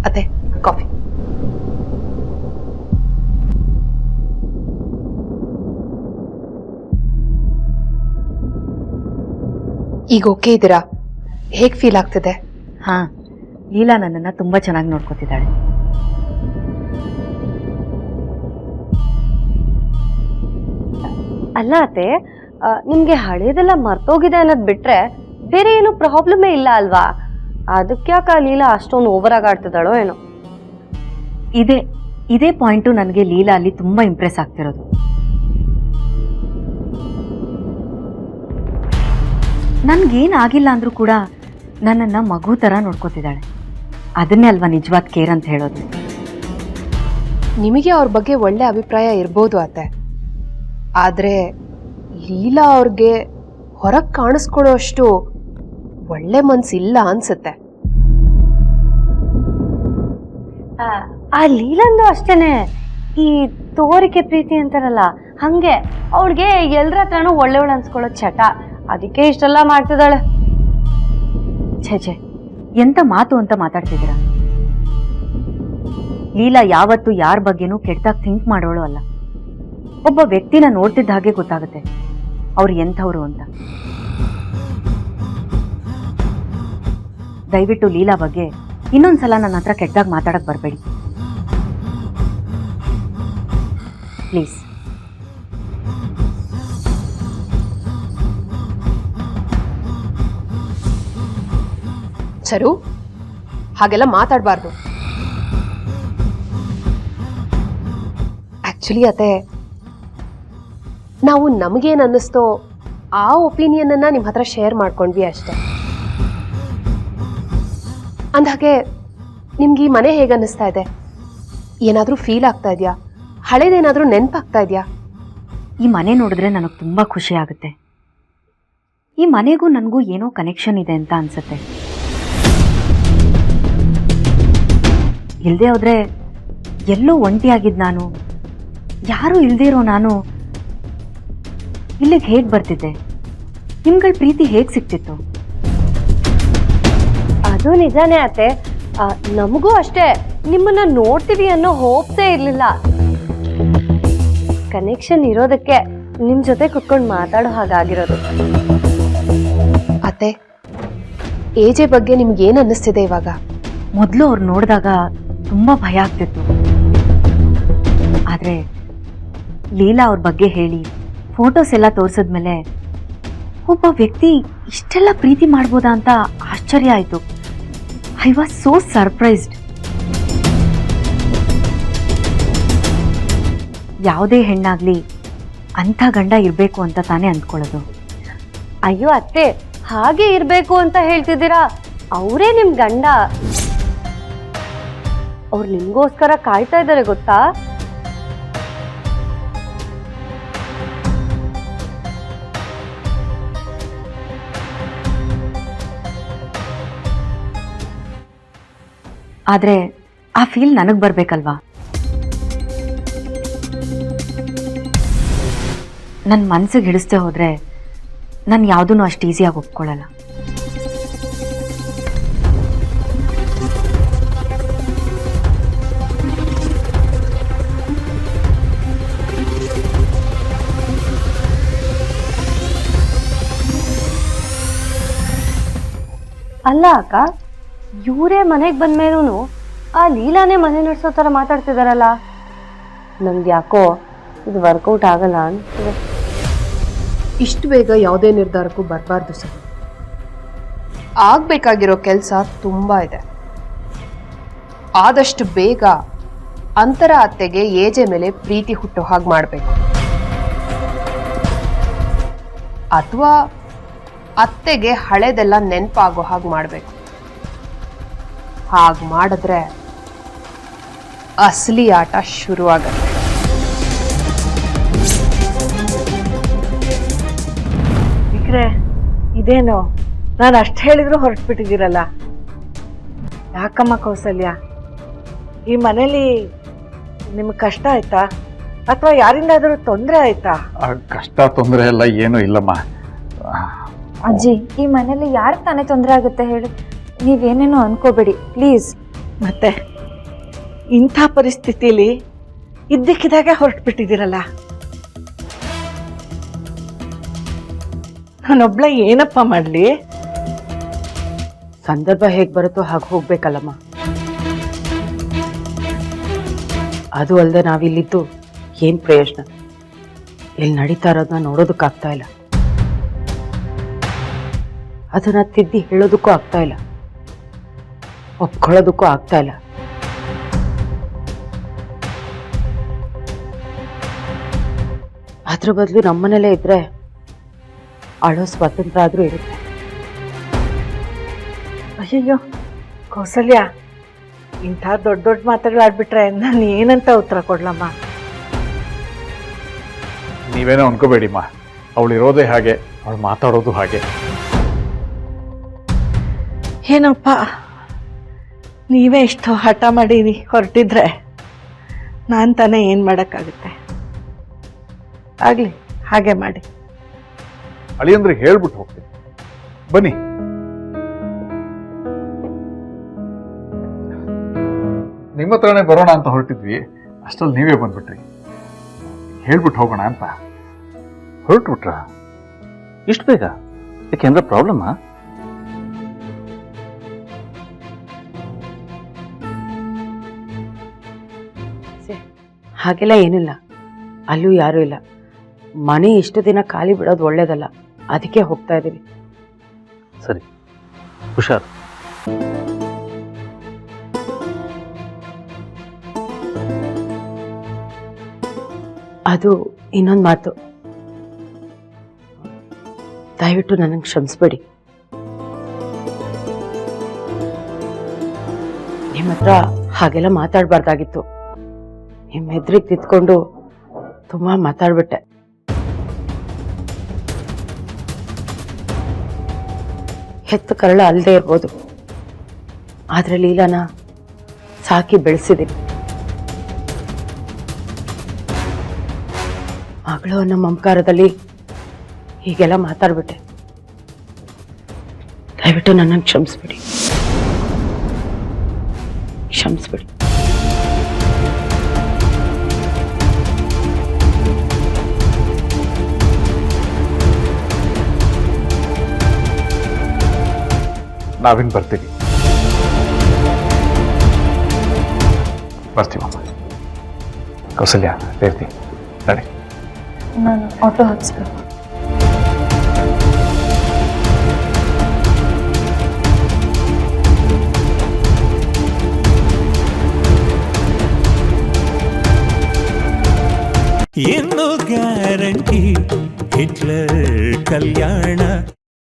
ಅತ್ತೆ ಕಾಫಿ. ಈಗ ಓಕೆ ಇದ್ದೀರಾ? ಹೇಗೆ ಫೀಲ್ ಆಗ್ತಿದೆ? ಹಾ, ಲೀಲಾ ನನ್ನನ್ನು ತುಂಬ ಚೆನ್ನಾಗಿ ನೋಡ್ಕೋತಿದ್ದಾಳೆ. ಅಲ್ಲ ಅತ್ತೆ, ನಿಮ್ಗೆ ಹಳೇದೆಲ್ಲ ಮರ್ತೋಗಿದೆ ಅನ್ನೋದು ಬಿಟ್ರೆ ಬೇರೆ ಏನು ಪ್ರಾಬ್ಲಮೇ ಇಲ್ಲ ಅಲ್ವಾ? ಅದಕ್ಯಾಕ ಲೀಲಾ ಅಷ್ಟೊಂದು ಓವರ್ ಆಗಿ ಆಡ್ತಿದ್ದಾಳೋ ಏನೋ. ಇದೇ ಪಾಯಿಂಟು ನನಗೆ ಲೀಲಾ ಅಲ್ಲಿ ತುಂಬ ಇಂಪ್ರೆಸ್ ಆಗ್ತಿರೋದು. ನನ್ಗೇನಾಗಿಲ್ಲ ಅಂದ್ರೂ ಕೂಡ ನನ್ನನ್ನು ಮಗು ಥರ ನೋಡ್ಕೋತಿದ್ದಾಳೆ. ಅದನ್ನೇ ಅಲ್ವಾ ನಿಜವಾದ ಕೇರ್ ಅಂತ ಹೇಳೋದು. ನಿಮಗೆ ಅವ್ರ ಬಗ್ಗೆ ಒಳ್ಳೆ ಅಭಿಪ್ರಾಯ ಇರ್ಬೋದು ಅತ್ತೆ, ಆದರೆ ಲೀಲಾ ಅವ್ರಿಗೆ ಹೊರಗೆ ಕಾಣಿಸ್ಕೊಳ್ಳೋ ಅಷ್ಟು ಒಳ್ಳೆ ಮನ್ಸಿಲ್ಲ ಅನ್ಸುತ್ತೆ. ಆ ಲೀಲಂದು ಅಷ್ಟೇನೆ, ಈ ತೋರಿಕೆ ಪ್ರೀತಿ ಅಂತಾರಲ್ಲ ಹಂಗೆ ಅವಳಿಗೆ ಎಲ್ರ ಹತ್ರನೂ ಒಳ್ಳೆವಳು ಅನ್ಸ್ಕೊಳ್ಳೋ ಚಟ. ಅದಕ್ಕೆ ಇಷ್ಟೆಲ್ಲ ಮಾಡ್ತಿದ್ದಾಳೆ. ಛೇ, ಎಂತ ಮಾತು ಅಂತ ಮಾತಾಡ್ತಿದ್ದೀರಾ? ಲೀಲಾ ಯಾವತ್ತೂ ಯಾರ ಬಗ್ಗೆನೂ ಕೆಟ್ಟದಾಗಿ ಥಿಂಕ್ ಮಾಡೋಳು ಅಲ್ಲ. ಒಬ್ಬ ವ್ಯಕ್ತಿನ ನೋಡ್ತಿದ್ದ ಹಾಗೆ ಗೊತ್ತಾಗುತ್ತೆ ಅವ್ರು ಎಂಥವ್ರು ಅಂತ. ದಯವಿಟ್ಟು ಲೀಲಾ ಬಗ್ಗೆ ಇನ್ನೊಂದ್ಸಲ ನನ್ನ ಹತ್ರ ಕೆಟ್ಟದಾಗಿ ಮಾತಾಡಕ್ ಬರಬೇಡಿ ಪ್ಲೀಸ್. ಚರು, ಹಾಗೆಲ್ಲ ಮಾತಾಡಬಾರ್ದು. ಆಕ್ಚುಲಿ ಅತ್ತೆ, ನಾವು ನಮಗೇನು ಅನ್ನಿಸ್ತೋ ಆ ಒಪಿನಿಯನ್ ಅನ್ನ ನಿಮ್ಮ ಹತ್ರ ಶೇರ್ ಮಾಡ್ಕೊಂಡ್ವಿ ಅಷ್ಟೆ. ಅಂದ್ಹಾಗೆ ನಿಮ್ಗೆ ಈ ಮನೆ ಹೇಗೆ ಅನ್ನಿಸ್ತಾ ಇದೆ? ಏನಾದರೂ ಫೀಲ್ ಆಗ್ತಾ ಇದೆಯಾ? ಹಳೇದೇನಾದರೂ ನೆನಪಾಗ್ತಾ ಇದೆಯಾ? ಈ ಮನೆ ನೋಡಿದ್ರೆ ನನಗೆ ತುಂಬ ಖುಷಿ ಆಗುತ್ತೆ. ಈ ಮನೆಗೂ ನನಗೂ ಏನೋ ಕನೆಕ್ಷನ್ ಇದೆ ಅಂತ ಅನ್ಸುತ್ತೆ. ಇಲ್ಲದೆ ಹೋದ್ರೆ ಎಲ್ಲೋ ಒಂಟಿಯಾಗಿದ್ದು ನಾನು, ಯಾರೂ ಇಲ್ಲದೇ ಇರೋ ನಾನು ಇಲ್ಲಿಗೆ ಹೇಗೆ ಬರ್ತಿದ್ದೆ? ನಿಮ್ಗಳ ಪ್ರೀತಿ ಹೇಗೆ ಸಿಕ್ತಿತ್ತು? ಅದು ನಿಜಾನೇ ಅತ್ತೆ. ನಮಗೂ ಅಷ್ಟೇ ನಿಮ್ಮನ್ನ ನೋಡ್ತೀವಿ ಅನ್ನೋ ಹೋಪ್ಸೇ ಇರಲಿಲ್ಲ. ಕನೆಕ್ಷನ್ ಇರೋದಕ್ಕೆ ನಿಮ್ಮ ಜೊತೆ ಕುತ್ಕೊಂಡು ಮಾತಾಡೋ ಹಾಗಾಗಿರೋದು. ಅತ್ತೆ, ಏಜೆ ಬಗ್ಗೆ ನಿಮ್ಗೇನು ಅನ್ನಿಸ್ತಿದೆ ಇವಾಗ? ಮೊದಲು ಅವ್ರು ನೋಡಿದಾಗ ತುಂಬ ಭಯ ಆಗ್ತಿತ್ತು. ಆದರೆ ಲೀಲಾ ಅವ್ರ ಬಗ್ಗೆ ಹೇಳಿ ಫೋಟೋಸ್ ಎಲ್ಲ ತೋರಿಸಿದ್ಮೇಲೆ ಒಬ್ಬ ವ್ಯಕ್ತಿ ಇಷ್ಟೆಲ್ಲ ಪ್ರೀತಿ ಮಾಡ್ಬೋದಾ ಅಂತ ಆಶ್ಚರ್ಯ ಆಯಿತು. I was so surprised. ಯಾವುದೇ ಹೆಣ್ಣಾಗ್ಲಿ ಅಂಥ ಗಂಡ ಇರಬೇಕು ಅಂತ ತಾನೇ ಅಂದ್ಕೊಳ್ಳೋದು. ಅಯ್ಯೋ ಅತ್ತೆ, ಹಾಗೆ ಇರಬೇಕು ಅಂತ ಹೇಳ್ತಿದ್ದೀರಾ? ಅವರೇ ನಿಮ್ಮ ಗಂಡ. ಅವ್ರು ನಿಮಗೋಸ್ಕರ ಕಾಯ್ತಾ ಇದ್ದಾರೆ ಗೊತ್ತಾ? ಆದರೆ ಆ ಫೀಲ್ ನನಗೆ ಬರಬೇಕಲ್ವಾ? ನನ್ನ ಮನಸ್ಸಿಗೆ ಹಿಡಿಸ್ದೆ ಹೋದರೆ ನಾನು ಯಾವುದೂ ಅಷ್ಟು ಈಸಿಯಾಗಿ ಒಪ್ಕೊಳ್ಳಲ್ಲ. ಅಲ್ಲ ಅಕ್ಕ, ಇವರೇ ಮನೆಗೆ ಬಂದ್ಮೇಲೂ ಆ ಲೀಲಾನೇ ಮನೆ ನಡೆಸೋ ಥರ ಮಾತಾಡ್ತಿದಾರಲ್ಲ. ನಮ್ಗೆ ಯಾಕೋ ಇದು ವರ್ಕೌಟ್ ಆಗಲ್ಲ ಅನ್ಸುತ್ತೆ. ಇಷ್ಟು ಬೇಗ ಯಾವುದೇ ನಿರ್ಧಾರಕ್ಕೂ ಬರಬಾರ್ದು ಸರ್. ಆಗಬೇಕಾಗಿರೋ ಕೆಲಸ ತುಂಬ ಇದೆ. ಆದಷ್ಟು ಬೇಗ ಅಂತರ ಅತ್ತೆಗೆ ಏಜೆ ಮೇಲೆ ಪ್ರೀತಿ ಹುಟ್ಟೋ ಹಾಗೆ ಮಾಡಬೇಕು, ಅಥವಾ ಅತ್ತೆಗೆ ಹಳೆದೆಲ್ಲ ನೆನಪಾಗೋ ಹಾಗೆ ಮಾಡಬೇಕು. ಹಾಗೆ ಮಾಡಿದ್ರೆ ಅಸಲಿ ಆಟ ಶುರುವಾಗತ್ತೆ. ಇದೇನು ನಾನು ಅಷ್ಟು ಹೇಳಿದ್ರು ಹೊರಟ್ಬಿಟ್ಟಿದ್ದೀರಲ್ಲ? ಯಾಕಮ್ಮ ಕೌಸಲ್ಯ, ಈ ಮನೇಲಿ ನಿಮ್ಗೆ ಕಷ್ಟ ಆಯ್ತಾ ಅಥವಾ ಯಾರಿಂದಾದರೂ ತೊಂದರೆ ಆಯ್ತಾ? ಕಷ್ಟ ತೊಂದರೆ ಎಲ್ಲ ಏನೂ ಇಲ್ಲಮ್ಮ. ಅಜ್ಜಿ, ಈ ಮನೇಲಿ ಯಾರಿಗೆ ತಾನೇ ತೊಂದರೆ ಆಗುತ್ತೆ ಹೇಳಿ? ನೀವೇನೇನೋ ಅನ್ಕೋಬೇಡಿ ಪ್ಲೀಸ್. ಮತ್ತೆ ಇಂಥ ಪರಿಸ್ಥಿತಿಲಿ ಇದ್ದಕ್ಕಿದ್ದಾಗೆ ಹೊರಟ್ಬಿಟ್ಟಿದ್ದೀರಲ್ಲ. ನಾನೊಬ್ಳ ಏನಪ್ಪ ಮಾಡಲಿ? ಸಂದರ್ಭ ಹೇಗೆ ಬರುತ್ತೋ ಹಾಗೆ ಹೋಗ್ಬೇಕಲ್ಲಮ್ಮ. ಅದು ಅಲ್ಲದೆ ನಾವಿಲ್ಲಿದ್ದು ಏನು ಪ್ರಯೋಜನ? ಇಲ್ಲಿ ನಡೀತಾ ಇರೋದನ್ನ ನೋಡೋದಕ್ಕಾಗ್ತಾ ಇಲ್ಲ, ಅದನ್ನ ತಿದ್ದಿ ಹೇಳೋದಕ್ಕೂ ಆಗ್ತಾ ಇಲ್ಲ, ಒಪ್ಕೊಳ್ಳೋದಕ್ಕೂ ಆಗ್ತಾ ಇಲ್ಲ. ಅದ್ರ ಬದಲು ನಮ್ಮನೇಲೇ ಇದ್ರೆ ಆಳೋ ಸ್ವಾತಂತ್ರ್ಯ ಆದ್ರೂ ಇರುತ್ತೆ. ಅಯ್ಯಯ್ಯೋ ಕೌಸಲ್ಯ, ಇಂಥ ದೊಡ್ಡ ದೊಡ್ಡ ಮಾತುಗಳಾಡ್ಬಿಟ್ರೆ ನಾನು ಏನಂತ ಉತ್ತರ ಕೊಡ್ಲಮ್ಮ? ನೀವೇನೋ ಅನ್ಕೋಬೇಡಿಮ್ಮ, ಅವಳಿರೋದೇ ಹಾಗೆ, ಅವಳು ಮಾತಾಡೋದು ಹಾಗೆ. ಏನಪ್ಪ ನೀವೇ ಇಷ್ಟು ಹಠ ಮಾಡಿ ಹೊರಟಿದ್ರೆ ನಾನು ತಾನೇ ಏನು ಮಾಡೋಕ್ಕಾಗುತ್ತೆ? ಆಗಲಿ, ಹಾಗೆ ಮಾಡಿ. ಅಳಿಯಂದ್ರಿಗೆ ಹೇಳ್ಬಿಟ್ಟು ಹೋಗ್ತೀನಿ. ಬನ್ನಿ. ನಿಮ್ಮ ಹತ್ರನೇ ಬರೋಣ ಅಂತ ಹೊರಟಿದ್ವಿ, ಅಷ್ಟರಲ್ಲಿ ನೀವೇ ಬಂದ್ಬಿಟ್ರಿ. ಹೇಳ್ಬಿಟ್ಟು ಹೋಗೋಣ ಅಂತ. ಹೊರಟ್ಬಿಟ್ರ? ಇಷ್ಟು ಬೇಗ? ಯಾಕೆಂದ್ರೆ ಪ್ರಾಬ್ಲಮ್ಮಾ? ಹಾಗೆಲ್ಲ ಏನಿಲ್ಲ, ಅಲ್ಲೂ ಯಾರೂ ಇಲ್ಲ. ಮನೆ ಇಷ್ಟು ದಿನ ಖಾಲಿ ಬಿಡೋದು ಒಳ್ಳೇದಲ್ಲ, ಅದಕ್ಕೆ ಹೋಗ್ತಾ ಇದ್ದೀವಿ. ಸರಿ, ಹುಷಾರು. ಅದು ಇನ್ನೊಂದು ಮಾತು, ದಯವಿಟ್ಟು ನನಗೆ ಕ್ಷಮಿಸ್ಬೇಡಿ. ನಿಮ್ಮ ಹತ್ರ ಹಾಗೆಲ್ಲ ಮಾತಾಡಬಾರ್ದಾಗಿತ್ತು. ನಿಮ್ಮ ಎದುರಿಗೆ ತಿದ್ಕೊಂಡು ತುಂಬ ಮಾತಾಡ್ಬಿಟ್ಟೆ. ಹೆತ್ತು ಕರಳ ಅಲ್ಲದೆ ಇರ್ಬೋದು, ಆದರೆ ಲೀಲಾನ ಸಾಕಿ ಬೆಳೆಸಿದ್ದೀನಿ. ಮಗಳು ಅನ್ನೋ ಮಮಕಾರದಲ್ಲಿ ಹೀಗೆಲ್ಲ ಮಾತಾಡ್ಬಿಟ್ಟೆ. ದಯವಿಟ್ಟು ನನ್ನನ್ನು ಕ್ಷಮಿಸ್ಬಿಡಿ, ಕ್ಷಮಿಸ್ಬಿಡಿ. ನಾವಿನ್ ಬರ್ತೀವಿ. ಬರ್ತೀವಮ್ಮ. ಕೌಸಲ್ಯ, ಸೇರ್ತಿ ನಡಿ. ನಾನು ಆಟೋ ಹಾಕ್ಸ್ಬೇಕು. ಏನು ಗ್ಯಾರಂಟಿ ಹಿಟ್ಲರ್ ಕಲ್ಯಾಣ